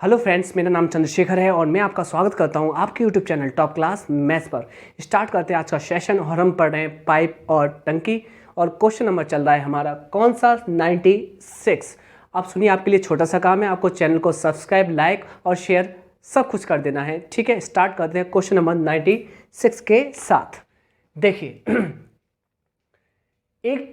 Hello friends, मेरा नाम चंद्रशेखर है और मैं आपका स्वागत करता हूं आपके YouTube channel top class maths पर। स्टार्ट करते हैं आज का सेशन और हम पढ़ रहे हैं पाइप और टंकी और क्वेश्चन नंबर चल रहा है हमारा कौन सा 96। आप सुनिए, आपके लिए छोटा सा काम है, आपको चैनल को सब्सक्राइब, लाइक और शेयर सब कुछ कर देना है। ठीक है, स्टार्ट करते हैं क्वेश्चन नंबर 96 के साथ। देखिए एक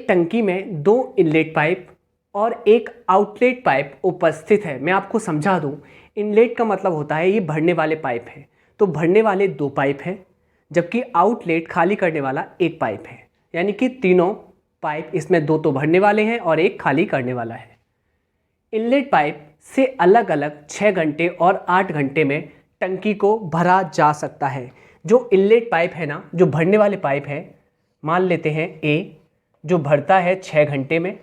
टंकी में दो इनलेट पाइप और एक आउटलेट पाइप उपस्थित है। मैं आपको समझा दूं, इनलेट का मतलब होता है ये भरने वाले पाइप है, तो भरने वाले दो पाइप हैं, जबकि आउटलेट खाली करने वाला एक पाइप है। यानी कि तीनों पाइप, इसमें दो तो भरने वाले हैं और एक खाली करने वाला है। इनलेट पाइप से अलग अलग 6 घंटे और 8 घंटे में टंकी को भरा जा सकता है। जो इनलेट पाइप है ना, जो भरने वाले पाइप है, मान लेते हैं ए, जो भरता है 6 घंटे में,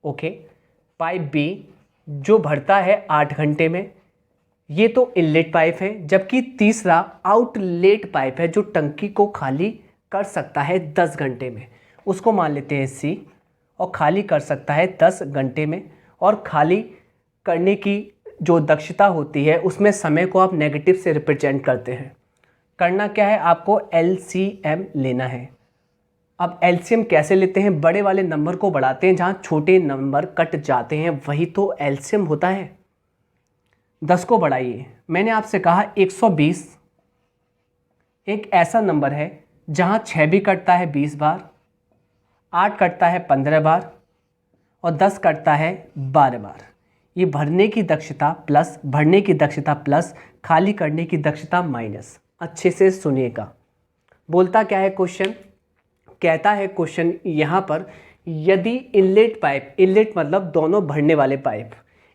ओके। पाइप बी जो भरता है 8 घंटे में, ये तो इनलेट पाइप है। जबकि तीसरा आउटलेट पाइप है जो टंकी को खाली कर सकता है 10 घंटे में, उसको मान लेते हैं सी, और खाली कर सकता है 10 घंटे में। और खाली करने की जो दक्षता होती है उसमें समय को आप नेगेटिव से रिप्रेजेंट करते हैं। करना क्या है, आपको एलसीएम लेना है। अब एलसीएम कैसे लेते हैं, बड़े वाले नंबर को बढ़ाते हैं, जहाँ छोटे नंबर कट जाते हैं वही तो एलसीएम होता है। 10 को बढ़ाइए, मैंने आपसे कहा 120 एक ऐसा नंबर है जहाँ 6 भी कटता है 20 बार, 8 कटता है 15 बार और 10 कटता है 12 बार। ये भरने की दक्षता प्लस खाली करने की दक्षता माइनस। अच्छे से सुनिएगा, बोलता क्या है क्वेश्चन, कहता है क्वेश्चन यहाँ पर, यदि इनलेट मतलब दोनों भरने वाले पाइप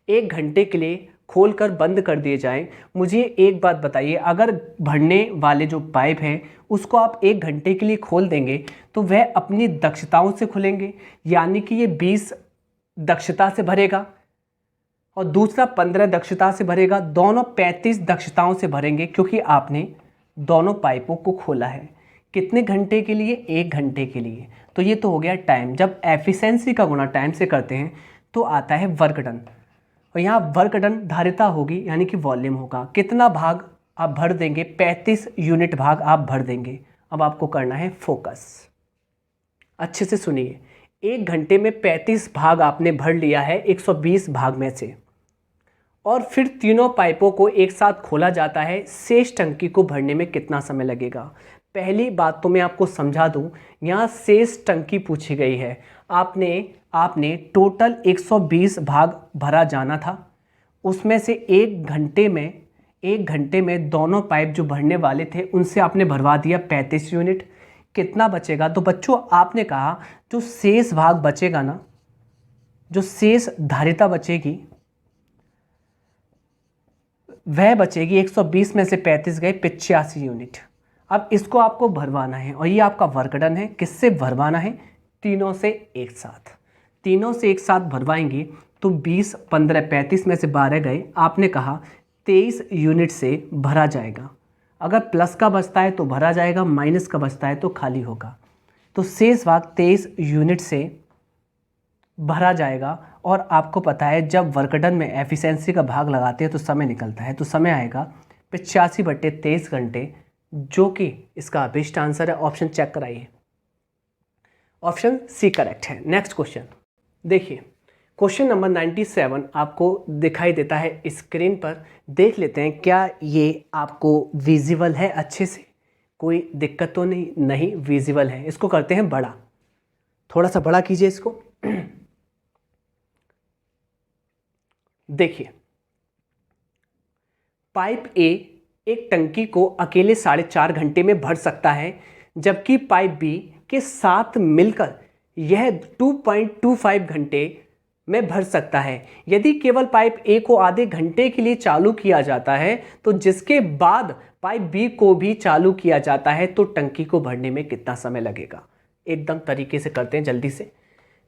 1 घंटे के लिए खोलकर बंद कर दिए जाएं। मुझे एक बात बताइए, अगर भरने वाले जो पाइप हैं उसको आप 1 घंटे के लिए खोल देंगे तो वह अपनी दक्षताओं से खुलेंगे, यानी कि ये 20 दक्षता से भरेगा और दूसरा 15 दक्षता से भरेगा, दोनों 35 दक्षताओं से भरेंगे, क्योंकि आपने दोनों पाइपों को खोला है। कितने घंटे के लिए, 1 घंटे के लिए। तो ये तो हो गया टाइम। जब एफिशिएंसी का गुणा टाइम से करते हैं तो आता है वर्क डन, और यहाँ वर्क डन धारिता होगी, यानी कि वॉल्यूम होगा। कितना भाग आप भर देंगे, 35 यूनिट भाग आप भर देंगे। अब आपको करना है फोकस, अच्छे से सुनिए। 1 घंटे में 35 भाग आपने भर लिया है 120 भाग में से, और फिर तीनों पाइपों को एक साथ खोला जाता है। शेष टंकी को भरने में कितना समय लगेगा। पहली बात तो मैं आपको समझा दूं, यहाँ शेष टंकी पूछी गई है। आपने टोटल 120 भाग भरा जाना था, उसमें से 1 घंटे में दोनों पाइप जो भरने वाले थे उनसे आपने भरवा दिया 35 यूनिट। कितना बचेगा, तो बच्चों आपने कहा जो शेष भाग बचेगा ना, जो शेष धारिता बचेगी वह बचेगी 120 में से 35 गए 85 यूनिट। अब इसको आपको भरवाना है और ये आपका वर्क डन है। किससे भरवाना है, तीनों से एक साथ भरवाएंगे तो 20, 15, 35 में से 12 गए, आपने कहा 23 यूनिट से भरा जाएगा। अगर प्लस का बचता है तो भरा जाएगा, माइनस का बचता है तो खाली होगा। तो शेष भाग 23 यूनिट से भरा जाएगा। और आपको पता है जब वर्कडन में एफिशिएंसी का भाग लगाते हैं तो समय निकलता है, तो समय आएगा 85/23 घंटे, जो कि इसका बेस्ट आंसर है। ऑप्शन चेक कराइए, ऑप्शन सी करेक्ट है। नेक्स्ट क्वेश्चन देखिए, क्वेश्चन नंबर 97 आपको दिखाई देता है स्क्रीन पर। देख लेते हैं क्या ये आपको विजिबल है, अच्छे से कोई दिक्कत तो नहीं विजिबल है। इसको करते हैं बड़ा, थोड़ा सा बड़ा कीजिए इसको। देखिए, पाइप ए एक टंकी को अकेले 4.5 घंटे में भर सकता है, जबकि पाइप बी के साथ मिलकर यह 2.25 घंटे में भर सकता है। यदि केवल पाइप ए को आधे घंटे के लिए चालू किया जाता है तो जिसके बाद पाइप बी को भी चालू किया जाता है तो टंकी को भरने में कितना समय लगेगा। एकदम तरीके से करते हैं जल्दी से।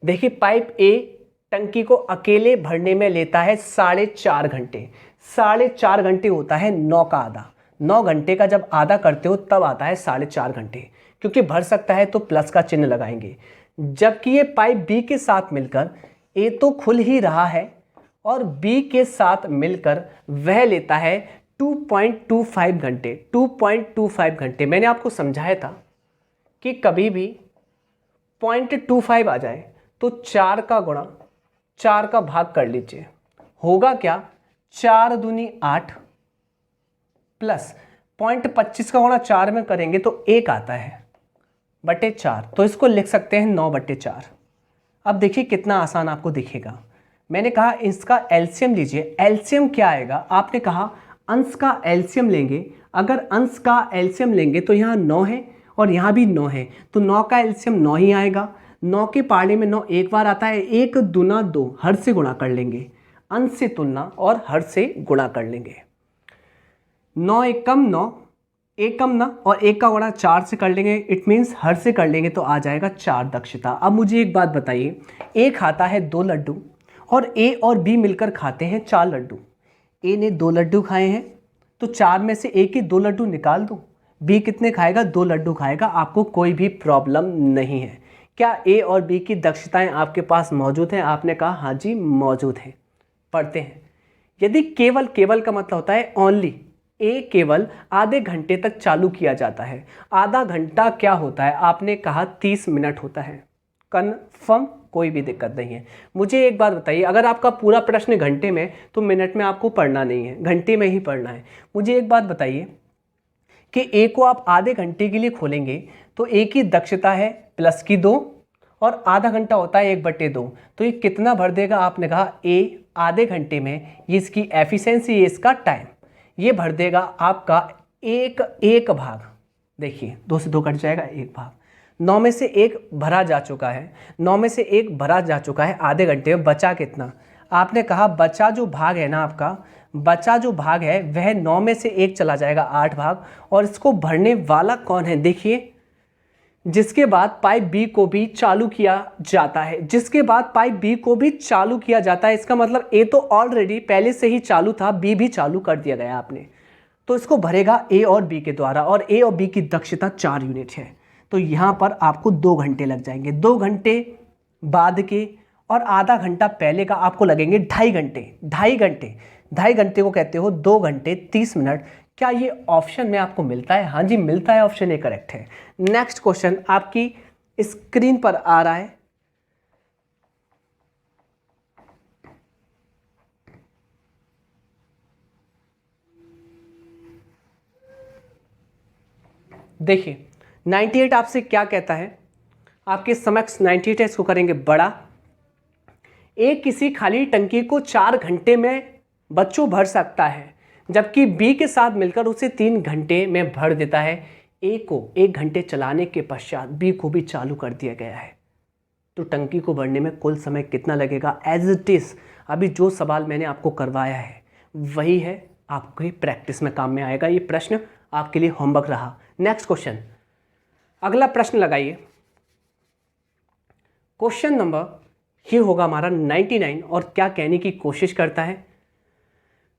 देखिए, पाइप ए टंकी को अकेले भरने में लेता है 4.5 घंटे। 4.5 घंटे होता है 9 का आधा। 9 घंटे का जब आधा करते हो तब आता है 4.5 घंटे, क्योंकि भर सकता है तो प्लस का चिन्ह लगाएंगे। जबकि ये पाइप बी के साथ मिलकर ए तो खुल ही रहा है और B के साथ मिलकर वह लेता है 2.25 घंटे। 2.25 घंटे मैंने आपको समझाया था कि कभी भी 0.25 आ जाए तो 4 का गुणा 4 का भाग कर लीजिए। होगा क्या, 4 दूनी 8 प्लस 0.25 का गुणा 4 में करेंगे तो 1 आता है बटे 4, तो इसको लिख सकते हैं 9 बटे 4। अब देखिए कितना आसान आपको दिखेगा। मैंने कहा इसका एलसीएम लीजिए। एलसीएम क्या आएगा, आपने कहा अंश का एलसीएम लेंगे। अगर अंश का एलसीएम लेंगे तो यहाँ 9 है और यहाँ भी 9 है, तो 9 का एलसीएम 9 ही आएगा। 9 के पाड़े में 9 एक बार आता है, 1 दूना 2, हर से गुणा कर लेंगे, अंश से तुलना और हर से गुणा कर लेंगे। 9 एक कम 9, एक कम ना, और 1 का गुणा 4 से कर लेंगे, इट मीन्स हर से कर लेंगे तो आ जाएगा 4 दक्षता। अब मुझे एक बात बताइए, ए खाता है 2 लड्डू और ए और बी मिलकर खाते हैं 4 लड्डू। ए ने 2 लड्डू खाए हैं तो 4 में से ए के 2 लड्डू निकाल दो। बी कितने खाएगा, 2 लड्डू खाएगा। आपको कोई भी प्रॉब्लम नहीं है। क्या ए और बी की दक्षताएं आपके पास मौजूद हैं? आपने कहा हाँ जी मौजूद हैं। पढ़ते हैं। यदि केवल, केवल का मतलब होता है ओनली, ए केवल आधे घंटे तक चालू किया जाता है। आधा घंटा क्या होता है, आपने कहा 30 मिनट होता है। कन्फर्म, कोई भी दिक्कत नहीं है। मुझे एक बात बताइए, अगर आपका पूरा प्रश्न घंटे में तो मिनट में आपको पढ़ना नहीं है, घंटे में ही पढ़ना है। मुझे एक बात बताइए कि ए को आप आधे घंटे के लिए खोलेंगे तो ए की दक्षता है +2 और आधा घंटा होता है 1/2, तो ये कितना भर देगा? आपने कहा ए आधे घंटे में, ये इसकी एफिशिएंसी, ये इसका टाइम, ये भर देगा आपका एक भाग। देखिए 2 से 2 कट जाएगा, 1 भाग। 9 में से 1 भरा जा चुका है, 9 में से 1 भरा जा चुका है आधे घंटे में। बचा कितना? आपने कहा बचा जो भाग है ना आपका, बचा जो भाग है वह 9 में से 1 चला जाएगा 8 भाग, और इसको भरने वाला कौन है? देखिए जिसके बाद पाइप बी को भी चालू किया जाता है, जिसके बाद पाइप बी को भी चालू किया जाता है, इसका मतलब ए तो ऑलरेडी पहले से ही चालू था, बी भी चालू कर दिया गया आपने, तो इसको भरेगा ए और बी के द्वारा, और ए और बी की दक्षता 4 यूनिट है। तो यहाँ पर आपको 2 घंटे लग जाएंगे। 2 घंटे बाद के और आधा घंटा पहले का आपको लगेंगे 2.5 घंटे। 2.5 घंटे को कहते हो 2 घंटे 30 मिनट। क्या ये ऑप्शन में आपको मिलता है? हाँ जी मिलता है, ऑप्शन ए करेक्ट है। नेक्स्ट क्वेश्चन आपकी स्क्रीन पर आ रहा है। देखिए 98 आपसे क्या कहता है, आपके समक्ष 98 है, इसको करेंगे बड़ा। ए किसी खाली टंकी को 4 घंटे में बच्चों भर सकता है, जबकि बी के साथ मिलकर उसे 3 घंटे में भर देता है। ए को 1 घंटे चलाने के पश्चात बी को भी चालू कर दिया गया है, तो टंकी को भरने में कुल समय कितना लगेगा? एज इट इज अभी जो सवाल मैंने आपको करवाया है वही है, आपके प्रैक्टिस में काम में आएगा। ये प्रश्न आपके लिए होमवर्क रहा। नेक्स्ट क्वेश्चन, अगला प्रश्न लगाइए। क्वेश्चन नंबर ये होगा हमारा 99, और क्या कहने की कोशिश करता है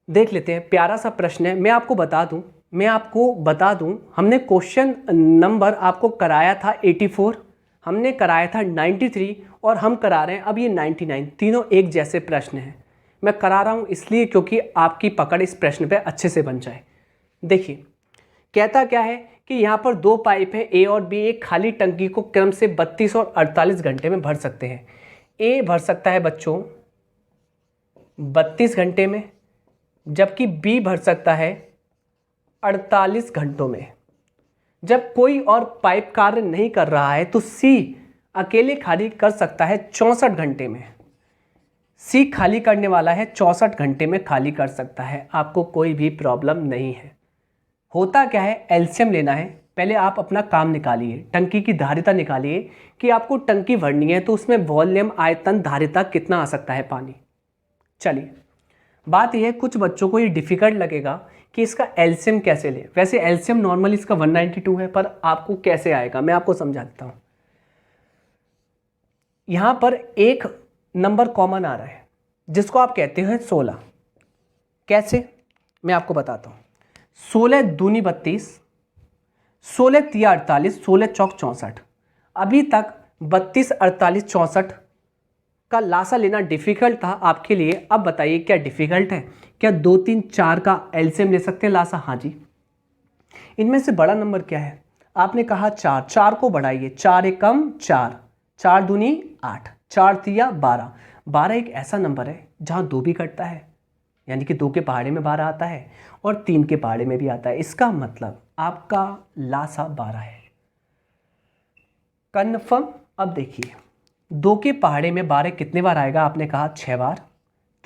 देख लेते हैं। प्यारा सा प्रश्न है। मैं आपको बता दूं हमने क्वेश्चन नंबर आपको कराया था 84, हमने कराया था 93, और हम करा रहे हैं अब ये 99। तीनों एक जैसे प्रश्न हैं। मैं करा रहा हूं इसलिए क्योंकि आपकी पकड़ इस प्रश्न पे अच्छे से बन जाए। देखिए कहता क्या है कि यहाँ पर 2 पाइप हैं, ए और बी, एक खाली टंकी को क्रम से 32 और 48 घंटे में भर सकते हैं। ए भर सकता है बच्चों 32 घंटे में, जबकि बी भर सकता है 48 घंटों में। जब कोई और पाइप कार्य नहीं कर रहा है तो सी अकेले खाली कर सकता है 64 घंटे में। सी खाली करने वाला है 64 घंटे में खाली कर सकता है। आपको कोई भी प्रॉब्लम नहीं है। होता क्या है, एलसीएम लेना है। पहले आप अपना काम निकालिए, टंकी की धारिता निकालिए कि आपको टंकी भरनी है तो उसमें वॉल्यूम, आयतन, धारिता कितना आ सकता है पानी। चलिए बात यह है, कुछ बच्चों को ये डिफिकल्ट लगेगा कि इसका एलसीएम कैसे ले। वैसे एलसीएम नॉर्मली इसका 192 है, पर आपको कैसे आएगा मैं आपको समझा देता हूं। यहां पर एक नंबर कॉमन आ रहा है जिसको आप कहते हैं 16। कैसे मैं आपको बताता हूं। 16 दूनी 32, 16 तिया 48, 16 चौक 64। अभी तक 32, 48, 64 का लासा लेना डिफ़िकल्ट था आपके लिए, अब बताइए क्या डिफ़िकल्ट है? क्या 2, 3, 4 का एलसीएम ले सकते हैं लासा? हाँ जी। इनमें से बड़ा नंबर क्या है? आपने कहा 4, 4 को बढ़ाइए, 4 एक कम 4, 4 दूनी 8, 4 तिया 12। 12 एक ऐसा नंबर है जहाँ 2 भी कटता है, यानी कि 2 के पहाड़े में 12 आता है और 3 के पहाड़े में भी आता है। इसका मतलब आपका लासा 12 है। कन्फर्म? अब देखिए 2 के पहाड़े में 12 कितने बार आएगा? आपने कहा 6 बार,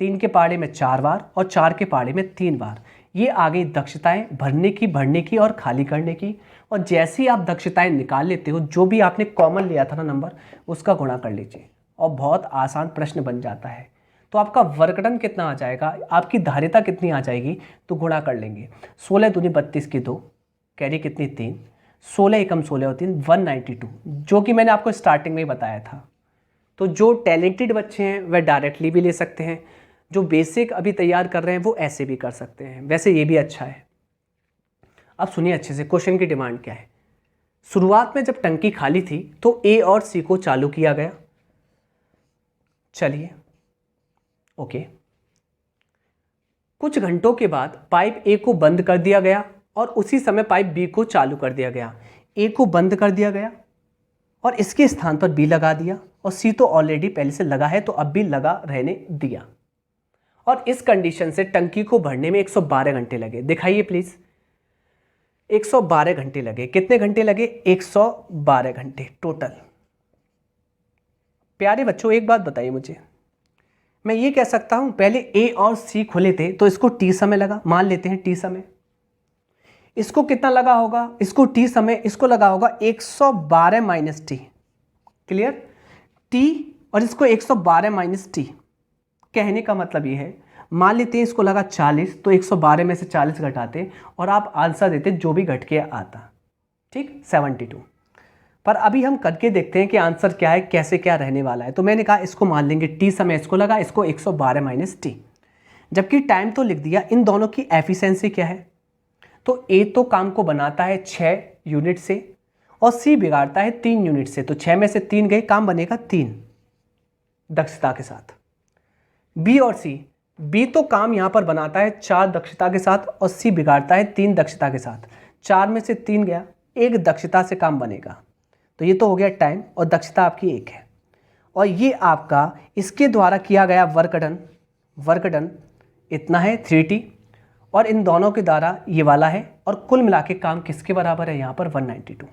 3 के पहाड़े में 4 बार और 4 के पहाड़े में 3 बार। ये आ गई दक्षताएं भरने की, भरने की और खाली करने की। और जैसे ही आप दक्षताएं निकाल लेते हो, जो भी आपने कॉमन लिया था ना नंबर, उसका गुणा कर लीजिए और बहुत आसान प्रश्न बन जाता है। तो आपका वर्क डन कितना आ जाएगा, आपकी धारिता कितनी आ जाएगी, तो गुणा कर लेंगे। 16 दूनी 32 की 2, कैरी कितनी 3, 16 एकम 16 और 3 192, जो कि मैंने आपको स्टार्टिंग में ही बताया था। तो जो टैलेंटेड बच्चे हैं वह डायरेक्टली भी ले सकते हैं, जो बेसिक अभी तैयार कर रहे हैं वो ऐसे भी कर सकते हैं। वैसे ये भी अच्छा है। अब सुनिए अच्छे से, क्वेश्चन की डिमांड क्या है। शुरुआत में जब टंकी खाली थी तो ए और सी को चालू किया गया। चलिए ओके। कुछ घंटों के बाद पाइप ए को बंद कर दिया गया और उसी समय पाइप बी को चालू कर दिया गया। ए को बंद कर दिया गया और इसके स्थान पर बी लगा दिया, और सी तो ऑलरेडी पहले से लगा है तो अब भी लगा रहने दिया। और इस कंडीशन से टंकी को भरने में 112 घंटे लगे। दिखाइए प्लीज, 112 घंटे लगे। कितने घंटे लगे? 112 घंटे टोटल। प्यारे बच्चों एक बात बताइए मुझे, मैं ये कह सकता हूं पहले ए और सी खुले थे तो इसको टी समय लगा, मान लेते हैं टी समय। इसको कितना लगा होगा? इसको टी समय, इसको लगा होगा 112 माइनस टी। क्लियर? टी और इसको 112 माइनस टी। कहने का मतलब ये है, मान लेते हैं इसको लगा 40, तो 112 में से 40 घटाते और आप आंसर देते जो भी घट के आता। ठीक, 72। पर अभी हम करके देखते हैं कि आंसर क्या है, कैसे क्या रहने वाला है। तो मैंने कहा इसको मान लेंगे टी समय, इसको लगा, इसको 112 माइनस टी। जबकि टाइम तो लिख दिया, इन दोनों की एफिशिएंसी क्या है? तो ए तो काम को बनाता है 6 यूनिट से और सी बिगाड़ता है 3 यूनिट से। तो 6 में से 3 गए, काम बनेगा 3 दक्षता के साथ। बी और सी, बी तो काम यहाँ पर बनाता है 4 दक्षता के साथ और सी बिगाड़ता है 3 दक्षता के साथ। 4 में से 3 गया, 1 दक्षता से काम बनेगा। तो ये तो हो गया टाइम और दक्षता आपकी 1 है। और ये आपका इसके द्वारा किया गया वर्क डन इतना है 3T, और इन दोनों के द्वारा ये वाला है, और कुल मिला के काम किसके बराबर है यहाँ पर? 192।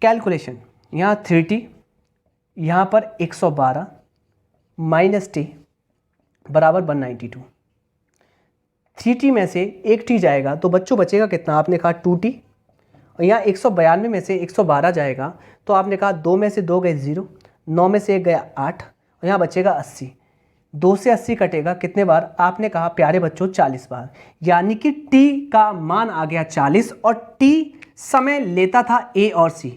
कैलकुलेशन, यहाँ 3T, यहाँ पर 112 माइनस टी बराबर 192। 3T में से 1T जाएगा तो बच्चों बचेगा कितना? आपने कहा 2T। और यहाँ 192 में से 112 जाएगा तो आपने कहा 2 में से 2 गए 0, 9 में से 1 गया 8, और यहाँ बचेगा 80। 2 से 80 कटेगा कितने बार? आपने कहा प्यारे बच्चों 40 बार। यानी कि T का मान आ गया 40 और T समय लेता था A और C।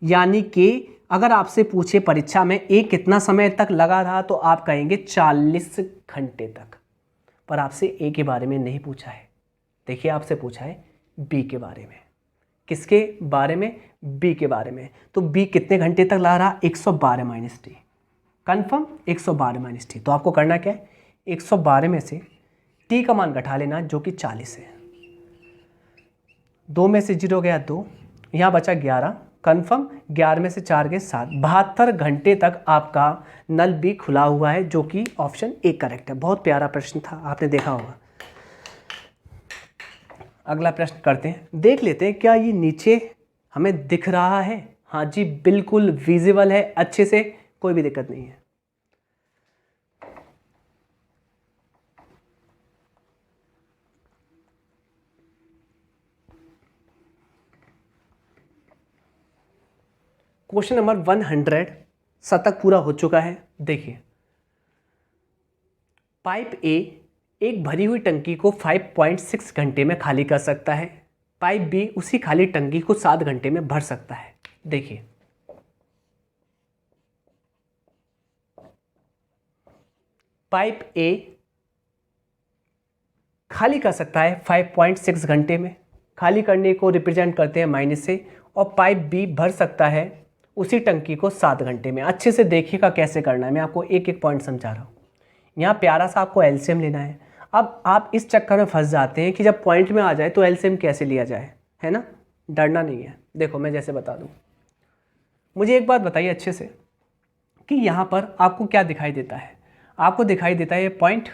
यानी कि अगर आपसे पूछे परीक्षा में ए कितना समय तक लगा रहा तो आप कहेंगे 40 घंटे तक। पर आपसे ए के बारे में नहीं पूछा है। देखिए आपसे पूछा है बी के बारे में। किसके बारे में? बी के बारे में। तो बी कितने घंटे तक लगा रहा? 112 minus T. Confirm? 112 minus T. तो आपको करना क्या है? 112 में से टी का मान घटा लेना जो कि 40 है। 2 में से 0 गया 2, यहाँ बचा 11। कन्फर्म? 11 में से 4 गए 7। 72 घंटे तक आपका नल बी खुला हुआ है, जो कि ऑप्शन ए करेक्ट है। बहुत प्यारा प्रश्न था, आपने देखा होगा। अगला प्रश्न करते हैं, देख लेते हैं क्या ये नीचे हमें दिख रहा है। हाँ जी बिल्कुल विजिबल है अच्छे से, कोई भी दिक्कत नहीं है। क्वेश्चन नंबर 100 शतक पूरा हो चुका है। देखिए, पाइप ए एक भरी हुई टंकी को 5.6 घंटे में खाली कर सकता है। पाइप बी उसी खाली टंकी को 7 घंटे में भर सकता है। देखिए, पाइप ए खाली कर सकता है 5.6 घंटे में, खाली करने को रिप्रेजेंट करते हैं माइनस से, और पाइप बी भर सकता है उसी टंकी को 7 घंटे में। अच्छे से देखिएगा कैसे करना है, मैं आपको एक एक पॉइंट समझा रहा हूँ। यहाँ प्यारा सा आपको एलसीएम लेना है। अब आप इस चक्कर में फंस जाते हैं कि जब पॉइंट में आ जाए तो एलसीएम कैसे लिया जाए, है ना। डरना नहीं है। देखो मैं जैसे बता दूँ, मुझे एक बात बताइए अच्छे से कि यहाँ पर आपको क्या दिखाई देता है। आपको दिखाई देता है ये पॉइंट,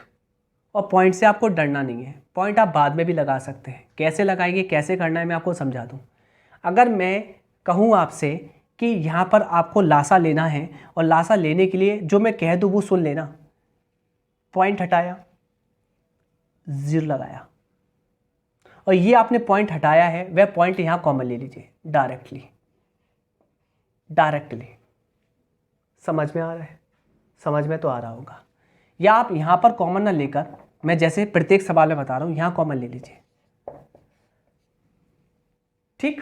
और पॉइंट से आपको डरना नहीं है। पॉइंट आप बाद में भी लगा सकते हैं। कैसे लगाएंगे, कैसे करना है, मैं आपको समझा दूँ। अगर मैं कहूँ आपसे कि यहाँ पर आपको लासा लेना है, और लासा लेने के लिए जो मैं कह दूँ वो सुन लेना। पॉइंट हटाया, 0 लगाया, और ये आपने पॉइंट हटाया है, वह पॉइंट यहाँ कॉमन ले लीजिए डायरेक्टली। समझ में आ रहा है? समझ में तो आ रहा होगा। या आप यहाँ पर कॉमन ना लेकर, मैं जैसे प्रत्येक सवाल में बता रहा हूँ, यहाँ कॉमन ले लीजिए। ठीक,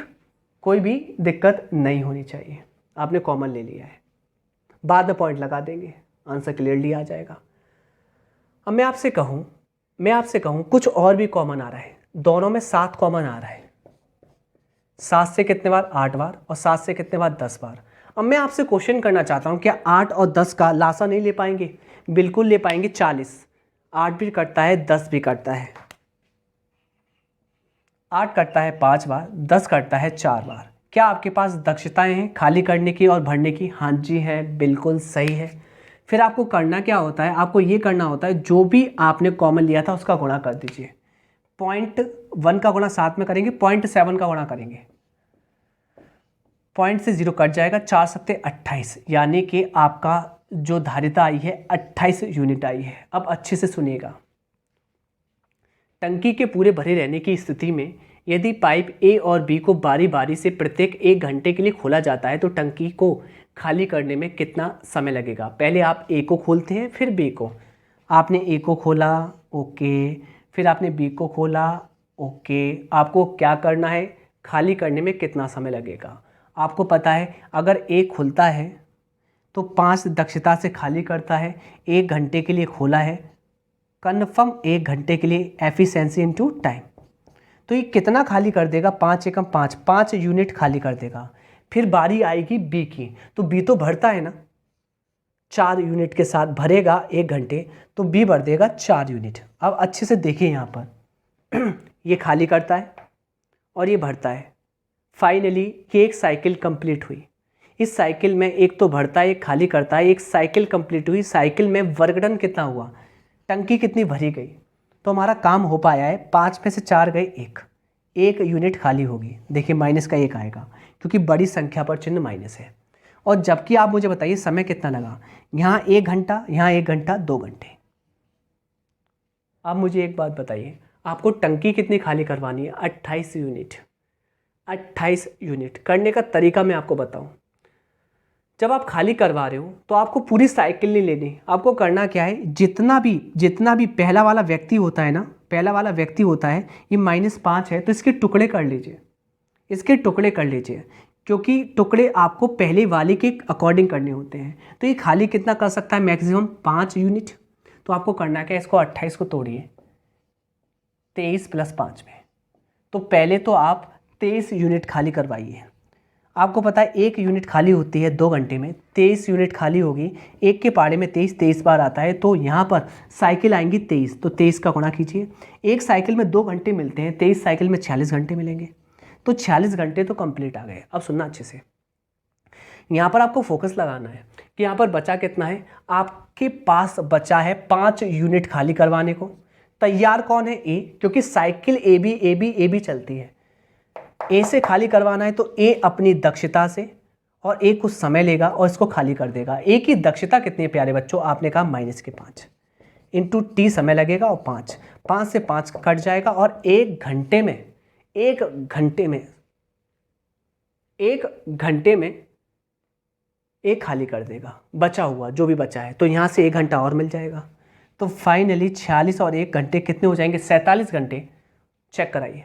कोई भी दिक्कत नहीं होनी चाहिए। आपने कॉमन ले लिया है, बाद में पॉइंट लगा देंगे, आंसर क्लियरली आ जाएगा। अब मैं आपसे कहूँ कुछ और भी कॉमन आ रहा है। दोनों में 7 कॉमन आ रहा है। 7 से कितने बार? 8 बार। और 7 से कितने बार? 10 बार। अब मैं आपसे क्वेश्चन करना चाहता हूँ, क्या 8 और 10 का लासा नहीं ले पाएंगे? बिल्कुल ले पाएंगे। 40, 8 भी कटता है, 10 भी कटता है। 8 कटता है 5 बार, 10 कटता है 4 बार। क्या आपके पास दक्षताएं हैं खाली करने की और भरने की? हाँ जी है, बिल्कुल सही है। फिर आपको करना क्या होता है? आपको ये करना होता है, जो भी आपने कॉमन लिया था उसका गुणा कर दीजिए। 0.1 का गुणा 7 में करेंगे, 0.7 का गुणा करेंगे, पॉइंट से 0 कट जाएगा, 4 सत्ते 28, यानी कि आपका जो धारिता आई है 28 यूनिट आई है। अब अच्छे से सुनिएगा। टंकी के पूरे भरे रहने की स्थिति में यदि पाइप ए और बी को बारी बारी से प्रत्येक 1 घंटे के लिए खोला जाता है तो टंकी को खाली करने में कितना समय लगेगा? पहले आप ए को खोलते हैं, फिर बी को। आपने ए को खोला, ओके, फिर आपने बी को खोला, ओके। आपको क्या करना है? खाली करने में कितना समय लगेगा? आपको पता है अगर ए खुलता है तो 5 दक्षता से खाली करता है, 1 घंटे के लिए खोला है, कन्फर्म 1 घंटे के लिए, एफिशिएंसी इनटू टाइम। तो ये कितना खाली कर देगा? 5 एकम 5, 5 यूनिट खाली कर देगा। फिर बारी आएगी बी की, तो बी तो भरता है ना, 4 यूनिट के साथ भरेगा 1 घंटे, तो बी भर देगा 4 यूनिट। अब अच्छे से देखिए यहाँ पर ये खाली करता है और ये भरता है। फाइनली ये एक साइकिल कंप्लीट हुई। इस साइकिल में एक तो भरता है, एक खाली करता है, एक साइकिल कंप्लीट हुई। साइकिल में वर्क डन कितना हुआ? टंकी कितनी भरी गई? तो हमारा काम हो पाया है। 5 में से 4 गए, 1 यूनिट खाली होगी। देखिए माइनस का 1 आएगा क्योंकि बड़ी संख्या पर चिन्ह माइनस है। और जबकि आप मुझे बताइए समय कितना लगा? यहाँ 1 घंटा, यहाँ 1 घंटा, 2 घंटे। अब मुझे एक बात बताइए, आपको टंकी कितनी खाली करवानी है? 28 यूनिट। 28 यूनिट करने का तरीका मैं आपको बताऊं। जब आप खाली करवा रहे हो तो आपको पूरी साइकिल नहीं लेनी। आपको करना क्या है, जितना भी पहला वाला व्यक्ति होता है ना, पहला वाला व्यक्ति होता है, ये -5 है तो इसके टुकड़े कर लीजिए, इसके टुकड़े कर लीजिए, क्योंकि टुकड़े आपको पहले वाले के अकॉर्डिंग करने होते हैं। तो ये खाली कितना कर सकता है? Maximum 5 unit. तो आपको करना क्या है, इसको 28 को तोड़िए 23 + 5 में। तो पहले तो आप 23 यूनिट खाली करवाइए। आपको पता है 1 यूनिट खाली होती है 2 घंटे में, 23 यूनिट खाली होगी। 1 के पाड़े में 23 बार आता है, तो यहाँ पर साइकिल आएंगी 23, तो 23 का गुणा कीजिए। एक साइकिल में 2 घंटे मिलते हैं, 23 साइकिल में 46 घंटे मिलेंगे, तो 46 घंटे तो कंप्लीट आ गए। अब सुनना अच्छे से, यहाँ पर आपको फोकस लगाना है कि यहाँ पर बचा कितना है। आपके पास बचा है 5 यूनिट खाली करवाने को। तैयार कौन है? ए, क्योंकि साइकिल ए बी चलती है। ए से खाली करवाना है तो ए अपनी दक्षता से, और ए कुछ समय लेगा और इसको खाली कर देगा। ए की दक्षता कितनी है प्यारे बच्चों? आपने कहा -5 इंटू टी समय लगेगा, और 5 से 5 कट जाएगा, और 1 घंटे में ए खाली कर देगा बचा हुआ जो भी बचा है। तो यहाँ से 1 घंटा और मिल जाएगा। तो फाइनली 46 और 1 घंटे कितने हो जाएंगे? 47 घंटे। चेक कराइए।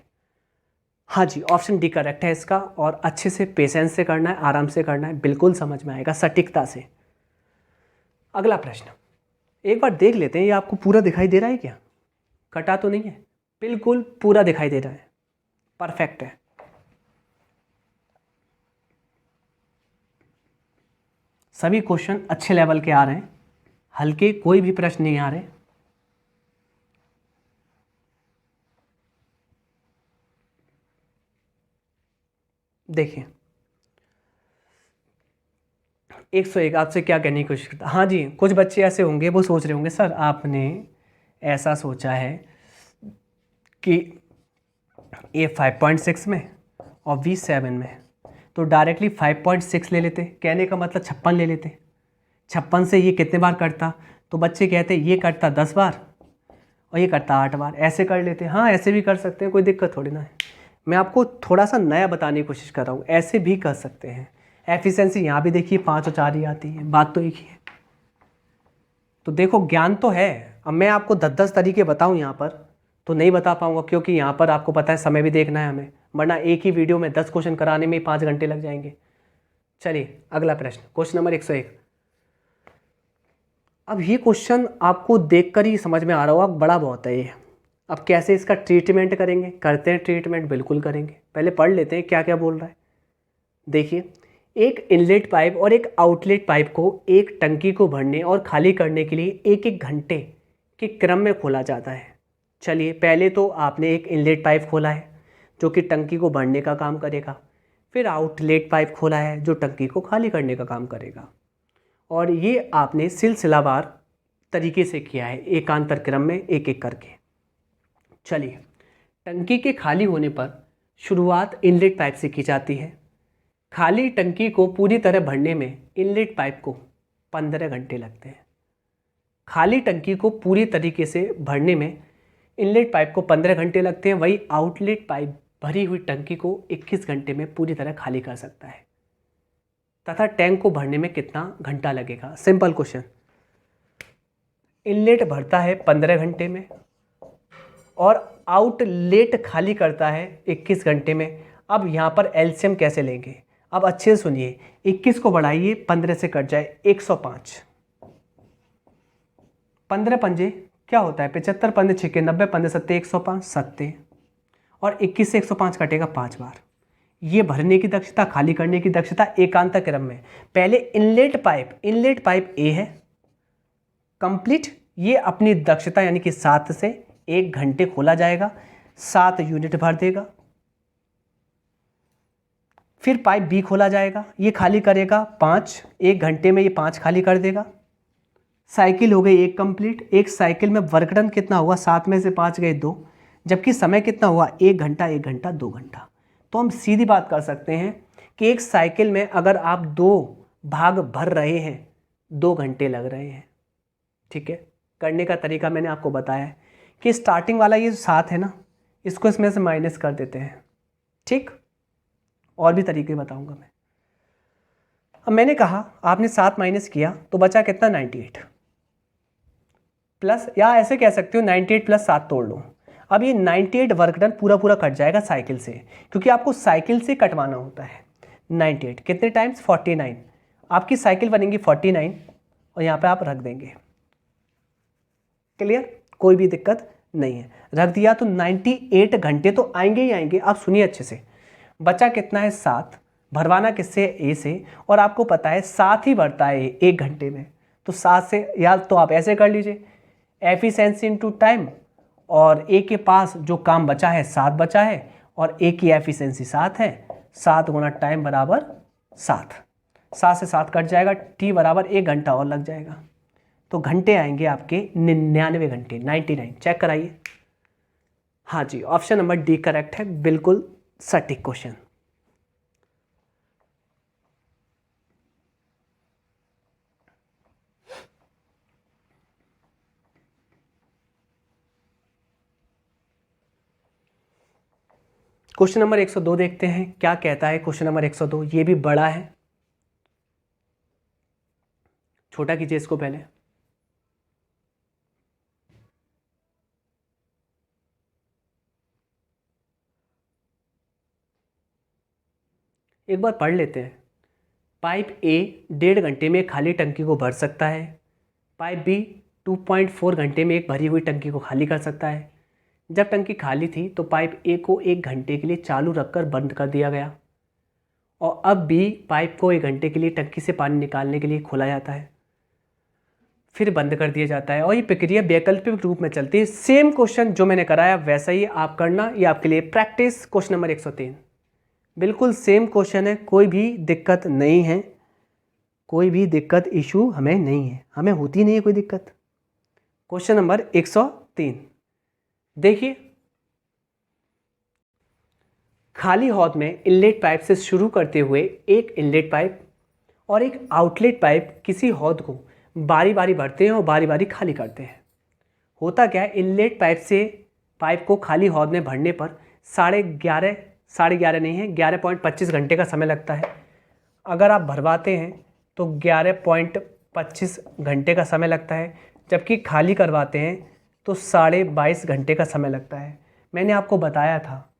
हाँ जी, ऑप्शन डी करेक्ट है इसका। और अच्छे से पेशेंस से करना है, आराम से करना है, बिल्कुल समझ में आएगा, सटीकता से। अगला प्रश्न एक बार देख लेते हैं। ये आपको पूरा दिखाई दे रहा है क्या? कटा तो नहीं है? बिल्कुल पूरा दिखाई दे रहा है, परफेक्ट है। सभी क्वेश्चन अच्छे लेवल के आ रहे हैं, हल्के कोई भी प्रश्न नहीं आ रहे। देखिए 101 आपसे क्या कहने की कोशिश करता। हाँ जी, कुछ बच्चे ऐसे होंगे वो सोच रहे होंगे सर आपने ऐसा सोचा है कि ए 5.6 में और बी 7 में, तो डायरेक्टली 5.6 ले लेते, कहने का मतलब 56 ले लेते। 56 से ये कितने बार कटता, तो बच्चे कहते ये कटता 10 बार और ये कटता 8 बार, ऐसे कर लेते। हाँ ऐसे भी कर सकते हैं, कोई दिक्कत थोड़ी ना है। मैं आपको थोड़ा सा नया बताने की कोशिश कर रहा हूँ, ऐसे भी कर सकते हैं। एफिशिएंसी यहाँ भी देखिए 5 और 4 ही आती है, बात तो एक ही है। तो देखो ज्ञान तो है, अब मैं आपको 10-10 तरीके बताऊँ यहाँ पर तो नहीं बता पाऊँगा, क्योंकि यहाँ पर आपको पता है समय भी देखना है हमें, वरना एक ही वीडियो में 10 क्वेश्चन कराने में ही 5 घंटे लग जाएंगे। चलिए अगला प्रश्न, क्वेश्चन नंबर 101। अब ये क्वेश्चन आपको देखकर ही समझ में आ रहा होगा, बड़ा बहुत है ये। अब कैसे इसका ट्रीटमेंट करेंगे, करते हैं ट्रीटमेंट, बिल्कुल करेंगे। पहले पढ़ लेते हैं क्या क्या बोल रहा है। देखिए, एक इनलेट पाइप और एक आउटलेट पाइप को एक टंकी को भरने और खाली करने के लिए 1-1 घंटे के क्रम में खोला जाता है। चलिए पहले तो आपने एक इनलेट पाइप खोला है जो कि टंकी को भरने का काम करेगा, फिर आउटलेट पाइप खोला है जो टंकी को खाली करने का काम करेगा, और ये आपने सिलसिलावार तरीके से किया है, एकांतर क्रम में एक एक करके। चलिए, टंकी के खाली होने पर शुरुआत इनलेट पाइप से की जाती है। खाली टंकी को पूरी तरह भरने में इनलेट पाइप को 15 घंटे लगते हैं। खाली टंकी को पूरी तरीके से भरने में इनलेट पाइप को 15 घंटे लगते हैं, वही आउटलेट पाइप भरी हुई टंकी को 21 घंटे में पूरी तरह खाली कर सकता है। तथा टैंक को भरने में कितना घंटा लगेगा। सिंपल क्वेश्चन, इनलेट भरता है 15 घंटे में और आउटलेट खाली करता है 21 घंटे में। अब यहाँ पर एलसीएम कैसे लेंगे, अब अच्छे से सुनिए। 21 को बढ़ाइए, 15 से कट जाए 105, 15 पंजे क्या होता है 75, 15 छिके 90, 15 सत्ते 105 सत्ते, और 21 से 105 कटेगा 5 बार। ये भरने की दक्षता, खाली करने की दक्षता एकांतर क्रम में। पहले इनलेट पाइप ए है कंप्लीट, ये अपनी दक्षता यानी कि 7 से 1 घंटे खोला जाएगा, 7 यूनिट भर देगा। फिर पाइप बी खोला जाएगा, ये खाली करेगा 5, 1 घंटे में ये 5 खाली कर देगा। साइकिल हो गई एक कंप्लीट। एक साइकिल में वर्क डन कितना हुआ, 7 में से 5 गए 2, जबकि समय कितना हुआ 1 घंटा 1 घंटा 2 घंटा। तो हम सीधी बात कर सकते हैं कि एक साइकिल में अगर आप 2 भाग भर रहे हैं 2 घंटे लग रहे हैं। ठीक है, करने का तरीका मैंने आपको बताया है कि स्टार्टिंग वाला ये 7 है ना, इसको इसमें से माइनस कर देते हैं। ठीक, और भी तरीके बताऊंगा मैं। अब मैंने कहा आपने 7 माइनस किया तो बचा कितना 98 प्लस, या ऐसे कह सकते हो 98 प्लस 7 तोड़ लो। अब ये 98 वर्क डन पूरा पूरा कट जाएगा साइकिल से, क्योंकि आपको साइकिल से कटवाना होता है। 98 कितने टाइम्स 49, आपकी साइकिल बनेंगी 49 और यहाँ पे आप रख देंगे। क्लियर, कोई भी दिक्कत नहीं है, रख दिया तो 98 घंटे तो आएंगे ही आएंगे। आप सुनिए अच्छे से, बचा कितना है 7, भरवाना किससे ए से, और आपको पता है 7 ही भरता है 1 घंटे में, तो 7 से, या तो आप ऐसे कर लीजिए एफिशिएंसी इनटू टाइम, और ए के पास जो काम बचा है 7 बचा है और ए की एफिशिएंसी 7 है, 7 गुना टाइम बराबर 7, 7 से 7 कट जाएगा, टी बराबर 1 घंटा और लग जाएगा। तो घंटे आएंगे आपके 99 घंटे, 99। चेक कराइए। हाँ जी, ऑप्शन नंबर डी करेक्ट है, बिल्कुल सटीक क्वेश्चन। क्वेश्चन नंबर 102 देखते हैं क्या कहता है। क्वेश्चन नंबर 102 ये भी बड़ा है, छोटा कीजिए इसको पहले। एक बार पढ़ लेते हैं। पाइप ए 1.5 घंटे में खाली टंकी को भर सकता है। पाइप बी 2.4 घंटे में एक भरी हुई टंकी को खाली कर सकता है। जब टंकी खाली थी तो पाइप ए को 1 घंटे के लिए चालू रखकर बंद कर दिया गया और अब भी पाइप को 1 घंटे के लिए टंकी से पानी निकालने के लिए खोला जाता है, फिर बंद कर दिया जाता है, और ये प्रक्रिया वैकल्पिक रूप में चलती है। सेम क्वेश्चन जो मैंने कराया वैसा ही आप करना, ये आपके लिए प्रैक्टिस। क्वेश्चन नंबर 103 बिल्कुल सेम क्वेश्चन है, कोई भी दिक्कत नहीं है, कोई भी दिक्कत इशू हमें नहीं है, हमें होती नहीं है कोई दिक्कत। क्वेश्चन नंबर 103 देखिए, खाली हौद में इनलेट पाइप से शुरू करते हुए एक इनलेट पाइप और एक आउटलेट पाइप किसी हौद को बारी बारी भरते हैं और बारी बारी खाली करते हैं। होता क्या है, इनलेट पाइप से पाइप को खाली हौद में भरने पर 11.5 नहीं है 11.25 घंटे का समय लगता है। अगर आप भरवाते हैं तो 11.25 घंटे का समय लगता है, जबकि खाली करवाते हैं तो 22.5 घंटे का समय लगता है। मैंने आपको बताया था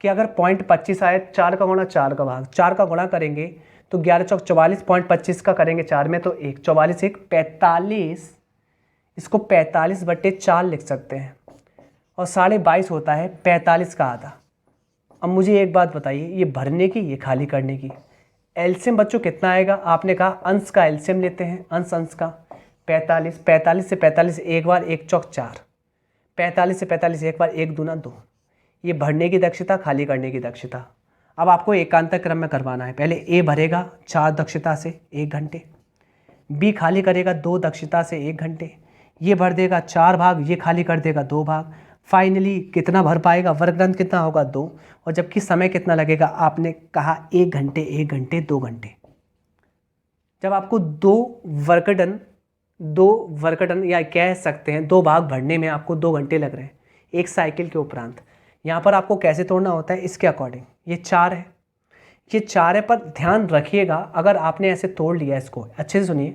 कि अगर 0.25 आए, 4 का गुणा 4 का भाग, 4 का गुणा करेंगे तो 11 चौक 44, 0.25 का करेंगे 4 में तो 1, 44 1 45, इसको 45/4 लिख सकते हैं, और 22.5 होता है 45 का आधा। अब मुझे एक बात बताइए, ये भरने की, ये खाली करने की, एलसीएम बच्चों कितना आएगा? आपने कहा अंश का एलसीएम लेते हैं, अंश का 45, 45 से 45 एक बार 1 चौक 4, 45 से 45 एक बार 1 दूना 2। ये भरने की दक्षता, खाली करने की दक्षता। अब आपको एकांतर क्रम में करवाना है। पहले ए भरेगा 4 दक्षता से 1 घंटे, बी खाली करेगा 2 दक्षता से 1 घंटे, ये भर देगा 4 भाग, ये खाली कर देगा 2 भाग। फाइनली कितना भर पाएगा? वर्क डन कितना होगा? 2। और जबकि समय कितना लगेगा? आपने कहा 1 घंटे, 1 घंटे, 2 घंटे। जब आपको 2 वर्क डन या कह सकते हैं 2 भाग भरने में आपको 2 घंटे लग रहे हैं एक साइकिल के उपरांत, यहाँ पर आपको कैसे तोड़ना होता है इसके अकॉर्डिंग। ये 4 है, ये 4 है, पर ध्यान रखिएगा अगर आपने ऐसे तोड़ लिया, इसको अच्छे से सुनिए,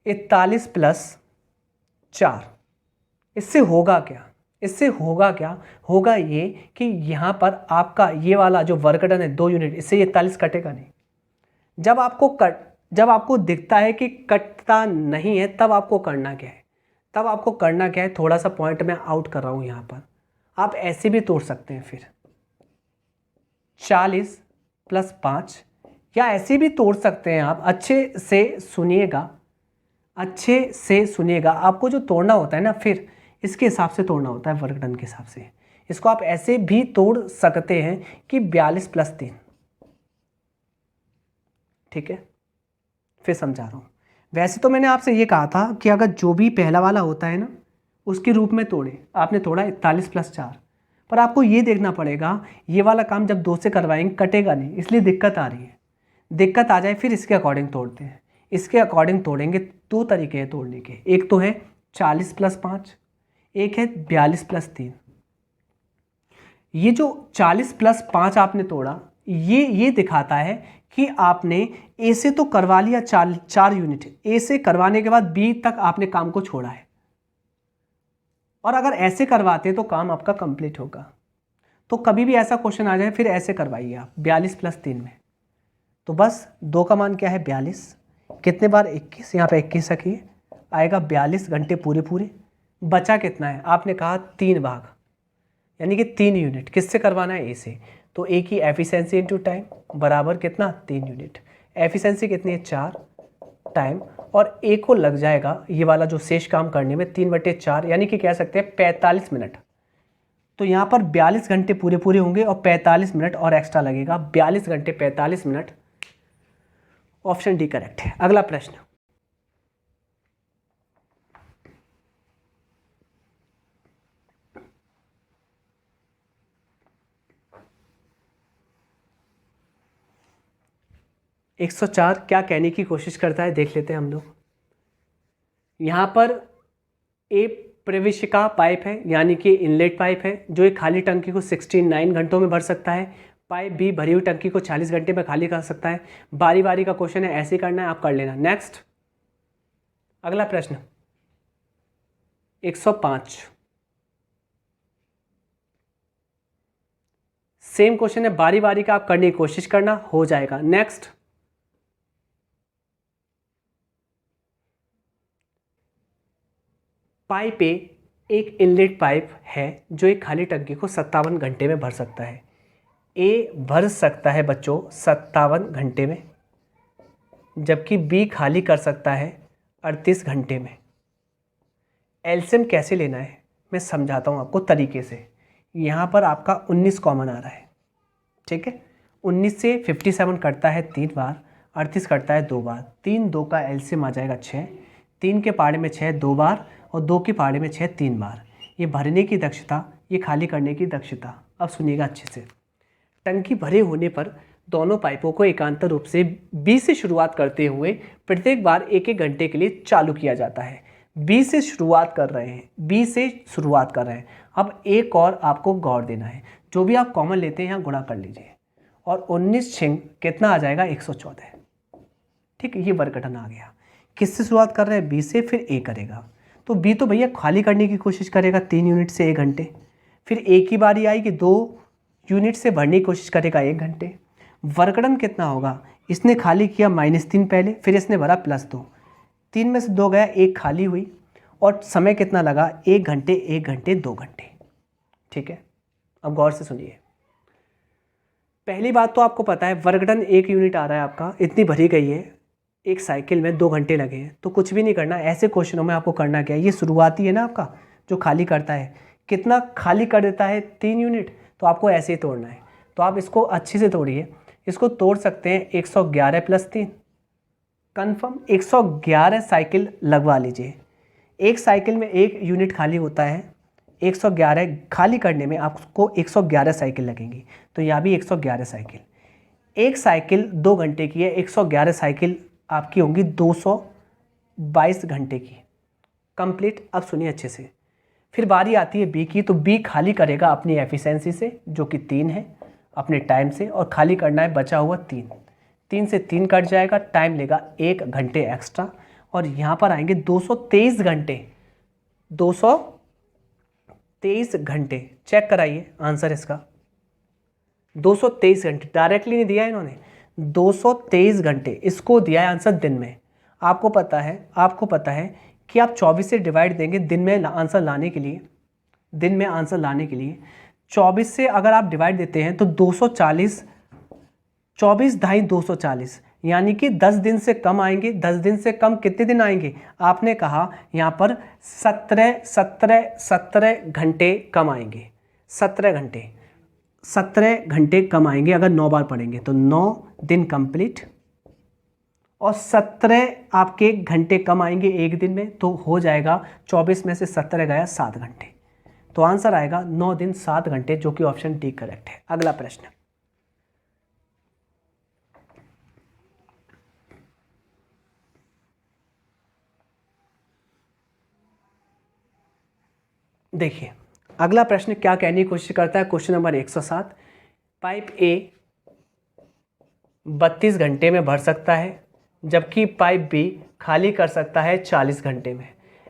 41 + 4, इससे होगा क्या? इससे होगा क्या? होगा ये कि यहाँ पर आपका ये वाला जो वर्क डन है 2 यूनिट, इससे 41 कटेगा नहीं। जब आपको दिखता है कि कटता नहीं है, तब आपको करना क्या है? तब आपको करना क्या है? थोड़ा सा पॉइंट मैं आउट कर रहा हूँ यहाँ पर, आप ऐसे भी तोड़ सकते हैं फिर 40 + 5, या ऐसे भी तोड़ सकते हैं आप। अच्छे से सुनिएगा, अच्छे से सुनिएगा, आपको जो तोड़ना होता है ना, फिर इसके हिसाब से तोड़ना होता है, वर्क डन के हिसाब से। इसको आप ऐसे भी तोड़ सकते हैं कि 42 + 3, ठीक है? फिर समझा रहा हूँ। वैसे तो मैंने आपसे ये कहा था कि अगर जो भी पहला वाला होता है ना, उसके रूप में तोड़े। आपने तोड़ा 41 + 4, पर आपको ये देखना पड़ेगा ये वाला काम जब 2 से करवाएंगे कटेगा नहीं, इसलिए दिक्कत आ रही है। दिक्कत आ जाए फिर इसके अकॉर्डिंग तोड़ते हैं। इसके अकॉर्डिंग तोड़ेंगे, 2 तरीके हैं तोड़ने के, एक तो है 40 + 5, एक है 42 + 3। ये जो 40 + 5 आपने तोड़ा, ये दिखाता है कि आपने ए से तो करवा लिया 4 यूनिट, ए से करवाने के बाद बी तक आपने काम को छोड़ा है, और अगर ऐसे करवाते तो काम आपका कंप्लीट होगा। तो कभी भी ऐसा क्वेश्चन आ जाए फिर ऐसे करवाइए आप 42 + 3 में। तो बस 2 का मान क्या है? 42, कितने बार? 21, यहाँ पे 21 रखिए, आएगा 42 घंटे पूरे पूरे। बचा कितना है? आपने कहा 3 भाग, यानी कि 3 यूनिट। किससे करवाना है? ए से। तो ए की एफिशिएंसी इनटू टाइम बराबर कितना? 3 यूनिट। एफिशिएंसी कितनी है? 4 टाइम, और ए को लग जाएगा ये वाला जो शेष काम करने में 3/4, यानी कि कह सकते हैं 45 मिनट। तो यहाँ पर 42 घंटे पूरे पूरे होंगे और 45 मिनट और एक्स्ट्रा लगेगा, 42 घंटे 45 मिनट। ऑप्शन डी करेक्ट है। अगला प्रश्न, एक 104 क्या कहने की कोशिश करता है देख लेते हैं हम लोग। यहाँ पर ए प्रवेशिका पाइप है, यानी कि इनलेट पाइप है, जो एक खाली टंकी को 69 घंटों में भर सकता है। पाइप बी भरी हुई टंकी को 40 घंटे में खाली कर सकता है। बारी बारी का क्वेश्चन है, ऐसे करना है, आप कर लेना। नेक्स्ट अगला प्रश्न 105, सेम क्वेश्चन है, बारी बारी का आप करने की कोशिश करना, हो जाएगा। नेक्स्ट पाइप ए एक इनलेट पाइप है जो एक खाली टंकी को 57 घंटे में भर सकता है। ए भर सकता है बच्चों 57 घंटे में, जबकि बी खाली कर सकता है 38 घंटे में। एलसीएम कैसे लेना है मैं समझाता हूँ आपको तरीके से। यहाँ पर आपका 19 कॉमन आ रहा है, ठीक है। 19 से 57 कटता है 3 बार, 38 कटता है 2 बार, 3 2 का एलसीएम आ जाएगा 6, 3 के पहाड़े में 6 2 बार और 2 के पहाड़े में 6 3 बार। ये भरने की दक्षता, ये खाली करने की दक्षता। अब सुनिएगा अच्छे से। टंकी भरे होने पर दोनों पाइपों को एकांतर रूप से बी से शुरुआत करते हुए प्रत्येक बार 1-1 घंटे के लिए चालू किया जाता है। बी से शुरुआत कर रहे हैं, बी से शुरुआत कर रहे हैं। अब एक और आपको गौर देना है, जो भी आप कॉमन लेते हैं यहाँ गुणा कर लीजिए और 19 छिंग कितना आ जाएगा 114, ठीक है। ये वर्गठन आ गया। किससे शुरुआत कर रहे हैं? बी से, फिर ए करेगा। तो बी तो भैया खाली करने की कोशिश करेगा 3 यूनिट से 1 घंटे, फिर ए की बारी आई कि 2 यूनिट से भरने की कोशिश करेगा 1 घंटे। वर्गठन कितना होगा? इसने खाली किया -3 पहले, फिर इसने भरा +2, 3 में से 2 गया, 1 खाली हुई और समय कितना लगा? 1 घंटे 1 घंटे 2 घंटे, ठीक है। अब गौर से सुनिए। पहली बात तो आपको पता है वर्गठन 1 यूनिट आ रहा है आपका, इतनी भरी गई है, एक साइकिल में 2 घंटे लगे हैं। तो कुछ भी नहीं करना, ऐसे क्वेश्चनों में आपको करना क्या है, ये शुरुआती है ना आपका जो खाली करता है, कितना खाली कर देता है 3 यूनिट, तो आपको ऐसे ही तोड़ना है। तो आप इसको अच्छे से तोड़िए, इसको तोड़ सकते हैं 111 + 3 कन्फर्म 111 साइकिल लगवा लीजिए। एक साइकिल में 1 यूनिट खाली होता है, 111 खाली करने में आपको 111 साइकिल लगेंगी। तो यहाँ भी 111 साइकिल, एक साइकिल 2 घंटे की है, 111 साइकिल आपकी होंगी 222 घंटे की कंप्लीट। अब सुनिए अच्छे से, फिर बारी आती है बी की। तो बी खाली करेगा अपनी एफिशिएंसी से जो कि 3 है, अपने टाइम से, और खाली करना है बचा हुआ 3 से 3 कट जाएगा, टाइम लेगा 1 घंटे एक्स्ट्रा और यहाँ पर आएंगे 223 घंटे, 223 घंटे। चेक कराइए आंसर इसका, 223 घंटे डायरेक्टली नहीं दिया इन्होंने, 223 घंटे इसको दिया है आंसर दिन में। आपको पता है कि आप 24 से डिवाइड देंगे दिन में आंसर लाने के लिए, 24 से अगर आप डिवाइड देते हैं तो 240, 24 ढाई 240, यानी कि 10 दिन से कम आएंगे। 10 दिन से कम कितने दिन आएंगे? आपने कहा यहाँ पर 17 घंटे कम आएंगे, 17 घंटे कम आएंगे अगर 9 बार पढ़ेंगे तो 9 दिन कंप्लीट, और 17 आपके घंटे कम आएंगे एक दिन में, तो हो जाएगा 24 में से 17 गया 7 घंटे। तो आंसर आएगा 9 दिन 7 घंटे, जो कि ऑप्शन डी करेक्ट है। अगला प्रश्न, देखिए अगला प्रश्न क्या कहने की कोशिश करता है। क्वेश्चन नंबर 107, पाइप ए 32 घंटे में भर सकता है, जबकि पाइप बी खाली कर सकता है 40 घंटे में।